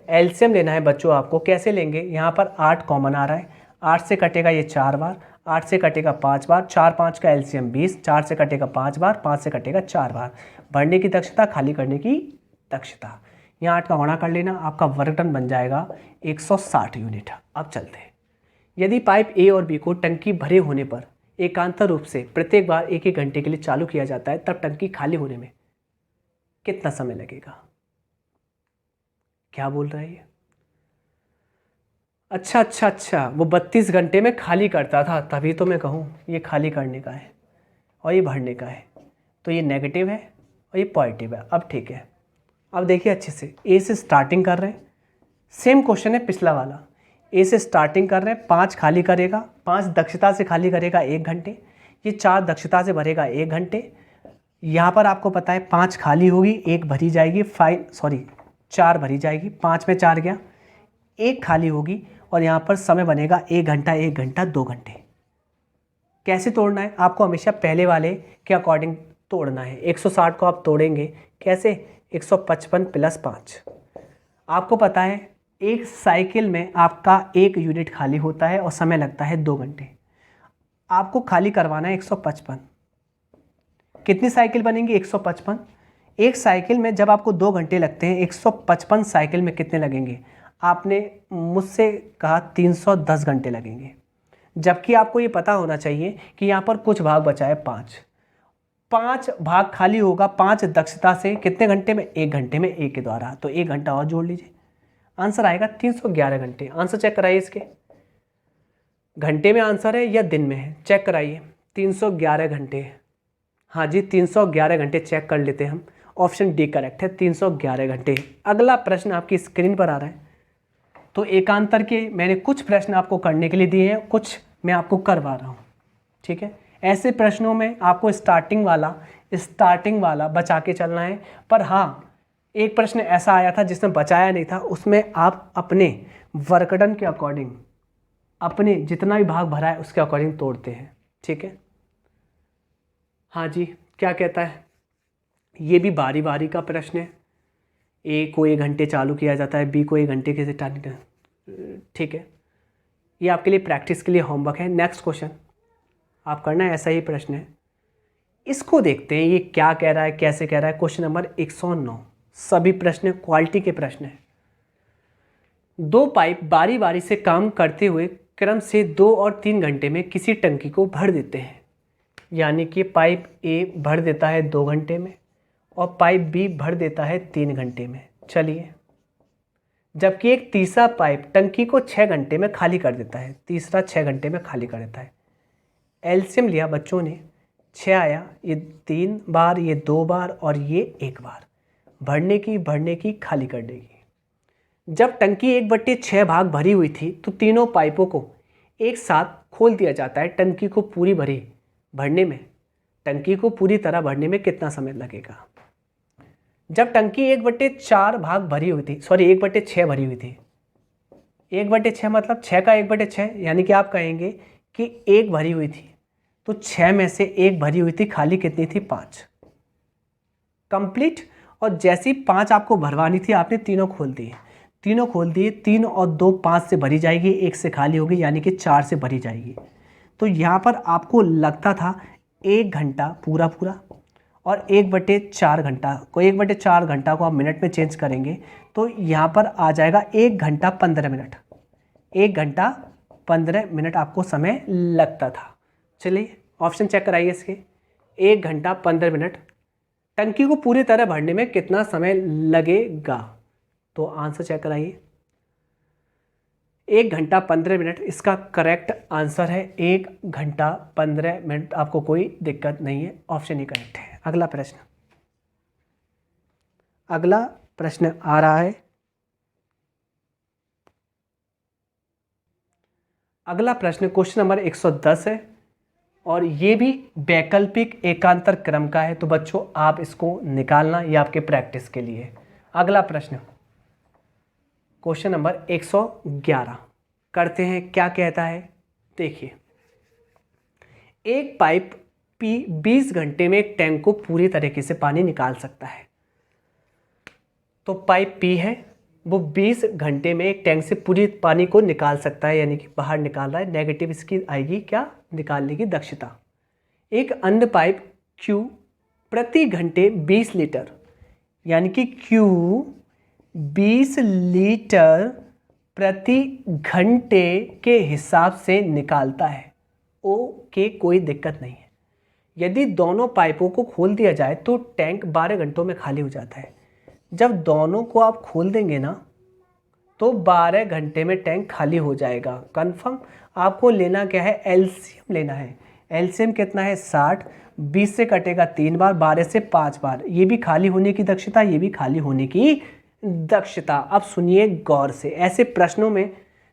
एलसीएम लेना है बच्चों आपको। कैसे लेंगे? यहाँ पर 8 कॉमन आ रहा है, 8 से कटेगा ये 4 बार, 8 से कटेगा 5 बार, 4 5 का एलसीएम 20, 4 से कटेगा 5 बार, 5 से कटेगा 4 बार। भरने की दक्षता, खाली करने की दक्षता, यहाँ 8 का गुणा कर लेना, आपका वर्गटन बन जाएगा 160 यूनिट। अब चलते हैं, यदि पाइप ए और बी को टंकी भरे होने पर एकांतर रूप से प्रत्येक बार 1-1 घंटे के लिए चालू किया जाता है, तब टंकी खाली होने में कितना समय लगेगा? क्या बोल रहा है ये? अच्छा, वो 32 घंटे में खाली करता था, तभी तो मैं कहूँ ये खाली करने का है और ये भरने का है। तो ये नेगेटिव है और ये पॉजिटिव है। अब ठीक है, अब देखिए अच्छे से, ए से स्टार्टिंग कर रहे हैं, सेम क्वेश्चन है पिछला वाला। ए से स्टार्टिंग कर रहे हैं, 5 खाली करेगा, 5 दक्षता से खाली करेगा 1 घंटे, ये 4 दक्षता से भरेगा 1 घंटे। यहाँ पर आपको पता है 5 खाली होगी, 1 भरी जाएगी, 4 भरी जाएगी, 5 में 4 गया, 1 खाली होगी और यहाँ पर समय बनेगा 1 घंटा 1 घंटा 2 घंटे। कैसे तोड़ना है? आपको हमेशा पहले वाले के अकॉर्डिंग तोड़ना है। 160 को आप तोड़ेंगे कैसे? 155 + 5। आपको पता है एक साइकिल में आपका 1 यूनिट खाली होता है और समय लगता है 2 घंटे। आपको खाली करवाना है 155। कितनी साइकिल बनेंगी? 155। एक साइकिल में जब आपको 2 घंटे लगते हैं, 155 साइकिल में कितने लगेंगे? आपने मुझसे कहा 310 घंटे लगेंगे। जबकि आपको ये पता होना चाहिए कि यहाँ पर कुछ भाग बचा है 5 भाग खाली होगा 5 दक्षता से, कितने घंटे में? 1 घंटे में, 1 के द्वारा, तो 1 घंटा और जोड़ लीजिए, आंसर आएगा 311 घंटे। आंसर चेक कराइए इसके, घंटे में आंसर है या दिन में है, चेक कराइए। 311 घंटे, हाँ जी 311 घंटे चेक कर लेते हैं हम, ऑप्शन डी करेक्ट है, 311 घंटे। अगला प्रश्न आपकी स्क्रीन पर आ रहा है। तो एकांतर के मैंने कुछ प्रश्न आपको करने के लिए दिए हैं, कुछ मैं आपको करवा रहा हूँ, ठीक है। ऐसे प्रश्नों में आपको स्टार्टिंग वाला बचा के चलना है। पर हाँ, एक प्रश्न ऐसा आया था जिसमें बचाया नहीं था, उसमें आप अपने वर्कडन के अकॉर्डिंग, अपने जितना भी भाग भरा है उसके अकॉर्डिंग तोड़ते हैं, ठीक है। हाँ जी, क्या कहता है? ये भी बारी बारी का प्रश्न है। ए को 1 घंटे चालू किया जाता है, बी को 1 घंटे के से, ठीक है। ये आपके लिए प्रैक्टिस के लिए होमवर्क है। नेक्स्ट क्वेश्चन आप करना है, ऐसा ही प्रश्न है, इसको देखते हैं ये क्या कह रहा है, कैसे कह रहा है। क्वेश्चन नंबर 109, सभी प्रश्न क्वालिटी के प्रश्न है। 2 पाइप बारी बारी से काम करते हुए क्रम से 2 और 3 घंटे में किसी टंकी को भर देते हैं, यानी कि पाइप ए भर देता है 2 घंटे में और पाइप बी भर देता है 3 घंटे में। चलिए, जबकि एक तीसरा पाइप टंकी को 6 घंटे में खाली कर देता है, तीसरा 6 घंटे में खाली कर देता है। एलसीएम लिया बच्चों ने, 6 आया, ये 3 बार, ये 2 बार और ये 1 बार, भरने की खाली करने की। जब टंकी 1/6 भाग भरी हुई थी तो तीनों पाइपों को एक साथ खोल दिया जाता है। टंकी को पूरी भरने में, टंकी को पूरी तरह भरने में कितना समय लगेगा? जब टंकी 1/4 भाग भरी हुई थी, सॉरी 1/6 भरी हुई थी, 1/6 मतलब 6 का 1/6, यानी कि आप कहेंगे कि 1 भरी हुई थी तो 6 में से 1 भरी हुई थी, खाली कितनी थी? 5 कंप्लीट। और जैसी 5 आपको भरवानी थी, आपने तीनों खोल दिए, 3 और 2 5 से भरी जाएगी, 1 से खाली होगी, यानी कि 4 से भरी जाएगी। तो यहाँ पर आपको लगता था 1 घंटा पूरा और 1/4 घंटा को, 1/4 घंटा को आप मिनट में चेंज करेंगे तो यहाँ पर आ जाएगा 1 घंटा 15 मिनट, 1 घंटा 15 मिनट आपको समय लगता था। चलिए ऑप्शन चेक कराइए इसके, 1 घंटा 15 मिनट टंकी को पूरी तरह भरने में कितना समय लगेगा? तो आंसर चेक कराइए, 1 घंटा 15 मिनट इसका करेक्ट आंसर है। 1 घंटा 15 मिनट, आपको कोई दिक्कत नहीं है, ऑप्शन ही करेक्ट है। अगला प्रश्न आ रहा है। अगला प्रश्न क्वेश्चन नंबर 110 है और ये भी वैकल्पिक एकांतर क्रम का है, तो बच्चों आप इसको निकालना, ये आपके प्रैक्टिस के लिए। अगला प्रश्न क्वेश्चन नंबर 111 करते हैं, क्या कहता है देखिए। एक पाइप पी 20 घंटे में एक टैंक को पूरी तरीके से पानी निकाल सकता है। तो पाइप पी है, वो 20 घंटे में एक टैंक से पूरी पानी को निकाल सकता है, यानी कि बाहर निकाल रहा है। नेगेटिव इसकी आएगी क्या? निकालने की दक्षता। एक अन्य पाइप क्यू प्रति घंटे 20 लीटर, यानी कि क्यू 20 लीटर प्रति घंटे के हिसाब से निकालता है। ओके, कोई दिक्कत नहीं है। यदि दोनों पाइपों को खोल दिया जाए तो टैंक 12 घंटों में खाली हो जाता है। जब दोनों को आप खोल देंगे ना तो 12 घंटे में टैंक खाली हो जाएगा। कंफर्म। आपको लेना क्या है? एलसीएम लेना है। एलसीएम कितना है? 60। 20 से कटेगा 3 बार, 12 से 5 बार। ये भी खाली होने की दक्षता, ये भी खाली होने की दक्षता। अब सुनिए गौर से, ऐसे प्रश्नों में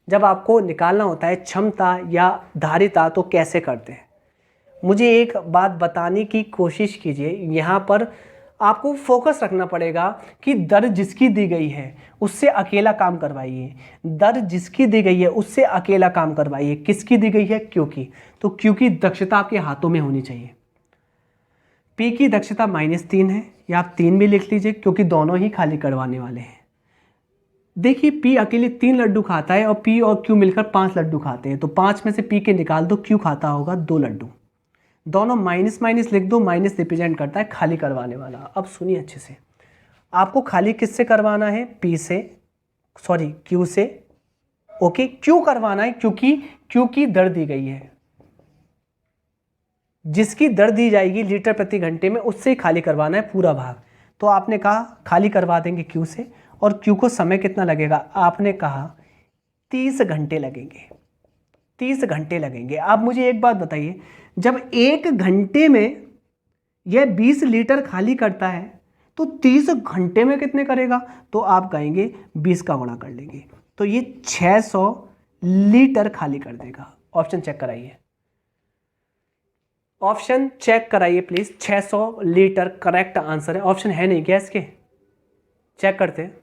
जब आपको निकालना होता है क्षमता या धारिता तो कैसे करते हैं, मुझे एक बात बताने की कोशिश कीजिए। यहाँ पर आपको फोकस रखना पड़ेगा कि दर जिसकी दी गई है उससे अकेला काम करवाइए। दर जिसकी दी गई है उससे अकेला काम करवाइए। किसकी दी गई है? क्यू की। तो क्यू की दक्षता आपके हाथों में होनी चाहिए। पी की दक्षता -3 है, या आप 3 भी लिख लीजिए क्योंकि दोनों ही खाली करवाने वाले हैं। देखिए पी अकेले 3 लड्डू खाता है और पी और क्यू मिलकर 5 लड्डू खाते हैं, तो 5 में से पी के निकाल दो, क्यू खाता होगा 2 लड्डू। दोनों माइनस माइनस लिख दो, माइनस रिप्रेजेंट करता है खाली करवाने वाला। अब सुनिए अच्छे से, आपको खाली किससे करवाना है? पी से, सॉरी क्यू से ओके, क्यों करवाना है? क्योंकि दर दी गई है, जिसकी दर दी जाएगी लीटर प्रति घंटे में उससे ही खाली करवाना है पूरा भाग। तो आपने कहा खाली करवा देंगे क्यू से, और क्यू को समय कितना लगेगा? आपने कहा 30 घंटे लगेंगे, 30 घंटे लगेंगे। आप मुझे एक बात बताइए, जब 1 घंटे में यह 20 लीटर खाली करता है तो 30 घंटे में कितने करेगा? तो आप कहेंगे 20 का गुणा कर लेंगे, तो ये 600 लीटर खाली कर देगा। ऑप्शन चेक कराइए, ऑप्शन चेक कराइए प्लीज। 600 लीटर करेक्ट आंसर है। ऑप्शन है नहीं क्या इसके? चेक करते हैं।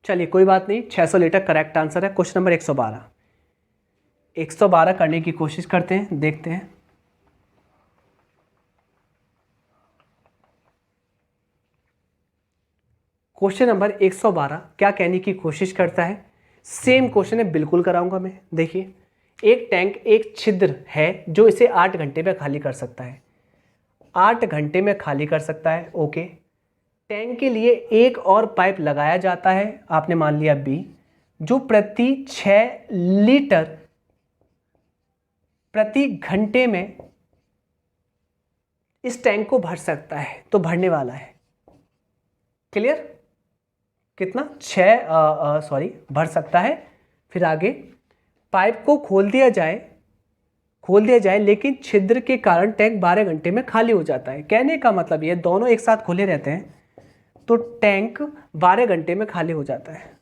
चलिए कोई बात नहीं, 600 लीटर करेक्ट आंसर है। क्वेश्चन नंबर 112, 112 करने की कोशिश करते हैं, देखते हैं। क्वेश्चन नंबर 112 क्या कहने की कोशिश करता है? सेम क्वेश्चन है, बिल्कुल कराऊंगा मैं। देखिए, एक टैंक, एक छिद्र है जो इसे 8 घंटे में खाली कर सकता है, 8 घंटे में खाली कर सकता है। ओके, टैंक के लिए एक और पाइप लगाया जाता है, आपने मान लिया बी, जो प्रति 6 लीटर प्रति घंटे में इस टैंक को भर सकता है। तो भरने वाला है, क्लियर? कितना? 6 भर सकता है। फिर आगे पाइप को खोल दिया जाए, लेकिन छिद्र के कारण टैंक 12 घंटे में खाली हो जाता है। कहने का मतलब ये दोनों एक साथ खुले रहते हैं तो टैंक 12 घंटे में खाली हो जाता है।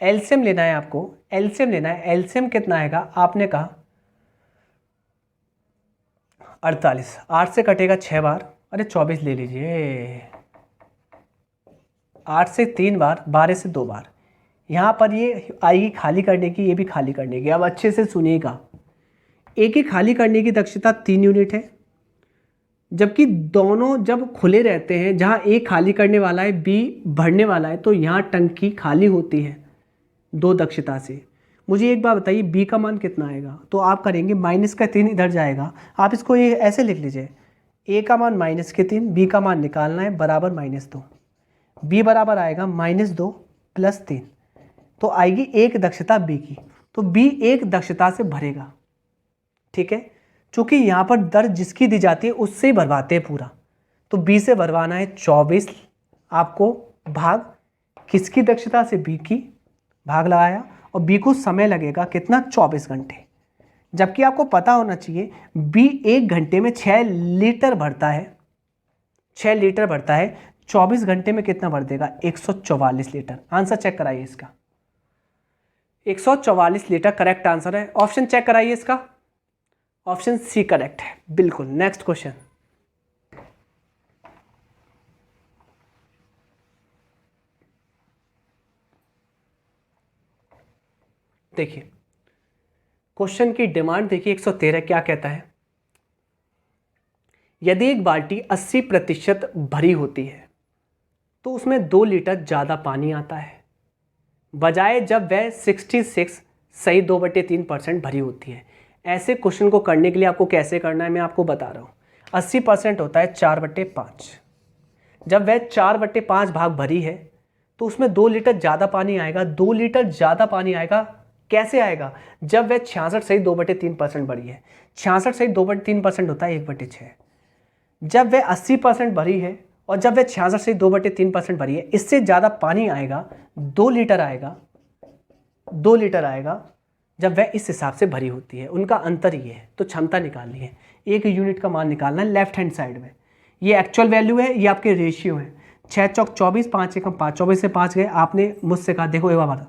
एलसीएम लेना है आपको, एलसीएम लेना है। एलसीएम कितना आएगा? आपने कहा 48, 8 से कटेगा 6 बार, अरे 24 ले लीजिए, 8 से 3 बार, 12 से 2 बार। यहाँ पर ये आएगी खाली करने की, ये भी खाली करने की। अब अच्छे से सुनिएगा, एक ही खाली करने की दक्षता 3 यूनिट है, जबकि दोनों जब खुले रहते हैं, जहाँ एक खाली करने वाला है, बी भरने वाला है, तो यहाँ टंकी खाली होती है 2 दक्षता से। मुझे एक बात बताइए, बी का मान कितना आएगा? तो आप करेंगे माइनस का 3 इधर जाएगा, आप इसको ये ऐसे लिख लीजिए, ए का मान -3, बी का मान निकालना है, बराबर -2। बी बराबर आएगा -2 + 3, तो आएगी 1 दक्षता बी की। तो बी 1 दक्षता से भरेगा, ठीक है? चूंकि यहाँ पर दर जिसकी दी जाती है उससे ही भरवाते हैं पूरा, तो बी से भरवाना है 24 आपको, भाग किसकी दक्षता से? बी की, भाग लगाया, और बी को समय लगेगा कितना? 24 घंटे। जबकि आपको पता होना चाहिए बी 1 घंटे में 6 लीटर भरता है, 6 लीटर भरता है, 24 घंटे में कितना भर देगा? 144 लीटर। आंसर चेक कराइए इसका, 144 लीटर करेक्ट आंसर है। ऑप्शन चेक कराइए इसका, ऑप्शन सी करेक्ट है, बिल्कुल। नेक्स्ट क्वेश्चन, देखिए क्वेश्चन की डिमांड देखिए, 113 क्या कहता है? यदि एक बाल्टी 80% भरी होती है तो उसमें 2 लीटर ज़्यादा पानी आता है, बजाय जब वह 66 सही 2/3% भरी होती है। ऐसे क्वेश्चन को करने के लिए आपको कैसे करना है मैं आपको बता रहा हूँ। 80% होता है 4/5। जब वह 4/5 भाग भरी है तो उसमें 2 लीटर ज़्यादा पानी आएगा। 2 लीटर ज़्यादा पानी आएगा, कैसे आएगा? जब वह 66 सही 2/3% भरी है। 66 सही 2/3% होता है 1/6। जब वह 80% भरी है और जब वह 66 से 2/3% भरी है, इससे ज़्यादा पानी आएगा, 2 लीटर आएगा, 2 लीटर आएगा जब वह इस हिसाब से भरी होती है। उनका अंतर ये है, तो क्षमता निकालनी है, 1 यूनिट का मान निकालना है लेफ्ट हैंड साइड में। ये एक्चुअल वैल्यू है, ये आपके रेशियो है। 6 चौक 24, 5 एकम 5, 24 से 5 गए। आपने मुझसे कहा देखो एक बार,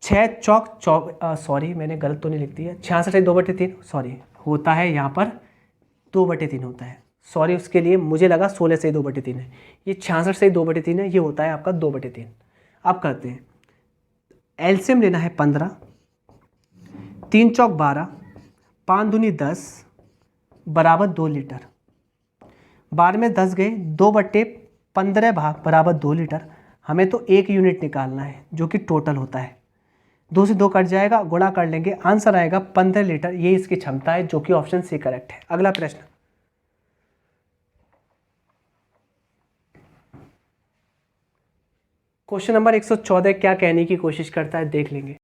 6 चौक सॉरी मैंने गलत तो नहीं लिख दिया, 66 से 2/3 सॉरी होता है, यहाँ पर 2/3 होता है, सॉरी उसके लिए मुझे लगा 16 से 2/3 है। ये 66 से 2/3 है, ये होता है आपका 2/3। अब करते हैं, एलसीएम लेना है 15, 3 चौक 12, 5 दूनी 10 बराबर 2 लीटर। 12 में 10 गए, 2/15 भाग बराबर 2 लीटर। हमें तो 1 यूनिट निकालना है जो कि टोटल होता है। 2 से 2 कट जाएगा, गुणा कर लेंगे, आंसर आएगा 15 लीटर। ये इसकी क्षमता है, जो कि ऑप्शन सी करेक्ट है। अगला प्रश्न, क्वेश्चन नंबर 114 क्या कहने की कोशिश करता है देख लेंगे।